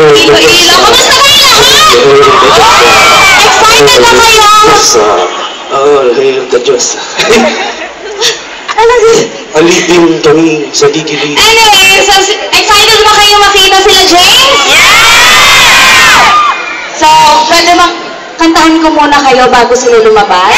Ilo-ilo. Kamusta kayo lahat? Excited na kayo? The Diyos. Alipin kami sa gigiling. Anyway, so excited ba kayo makita sila James? Yeah! So, pwede kantahan ko muna kayo bago sila lumabas?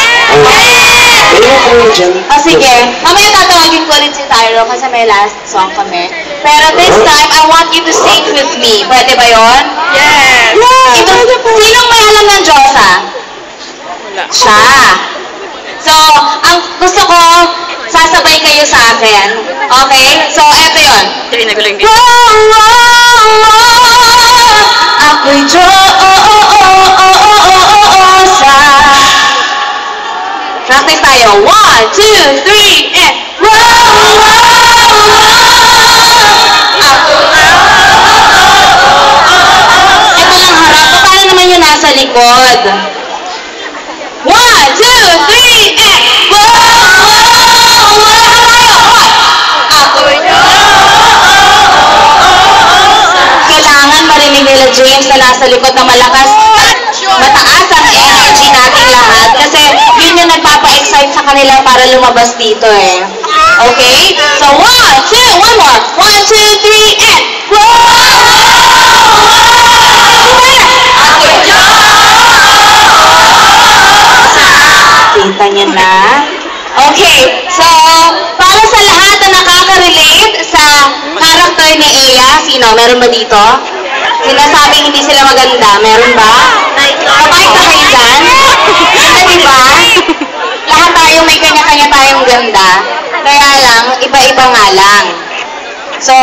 Sige. Mamaya tatawagin ko ulit si Tyro kasi may last song kami. Pero this time, I want you to sing with me. Pwede ba yun? Yes! Sinong may alam ng Diyosa? Siya. So, ang gusto ko, sasabay kayo sa akin. Okay? So, eto yun. Ako'y Diyosa. Practice tayo. 1, 2, 3, and ito lang harap. Paano naman yung nasa likod? 1, 2, 3, and kailangan marinig nila James na nasa likod na malakas at mataas ang energy nating lahat kasi yun yung nagpapa-excite sa kanila para lumabas dito eh. Okay? So 1, 2, one more. 1, 2, 3, and kita niyo na. Okay, so para sa lahat na nakaka-relate sa character ni Ea, sino? Meron ba dito? Sinasabing hindi sila maganda, meron ba? Kapag ka kayo dyan? Ganda, diba? Lahat tayo may kanya-kanya tayong ganda. Kaya lang, iba-iba nga lang. So,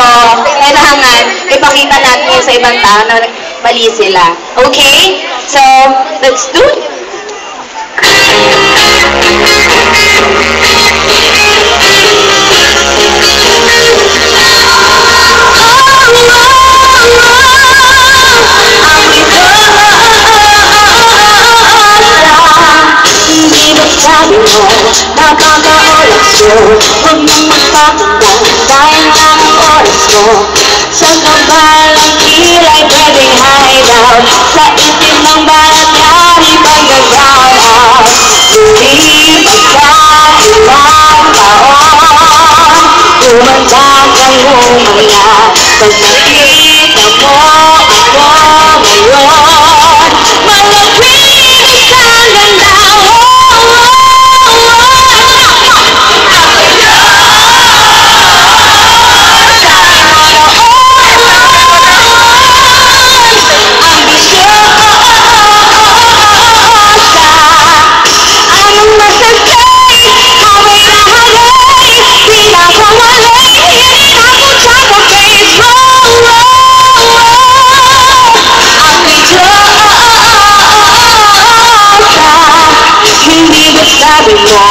kailangan ipakita natin yun sa ibang tao na mali sila. Okay? So, let's do it. Napaka-oras ko, huwag mong magpapagdan dahil lang ang oras ko. Sa kabalang kilay pwedeng hideout, sa itim ng balat yari pag-ground out. Lumipas ka ibang taon, kumanda kang humaya. Pag nakita mo ako ngayon, malapitas ang ganda. Sabi mo,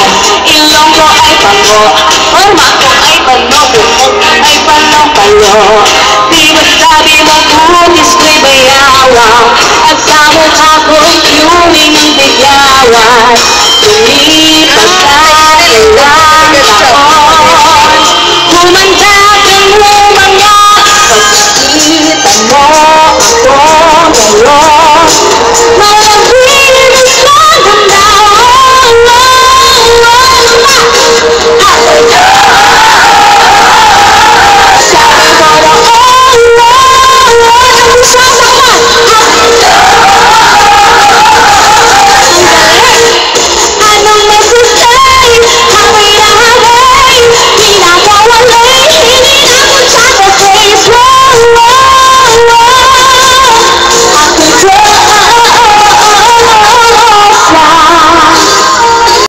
ilong ko ay pango, forma ko ay pano, buhok ay panong-palo. Di ba sabi mo, kutis ko'y bayawang, at sa mukha ko'y tuwing ng biglawan. Lumipas ka ilang taon, kumanda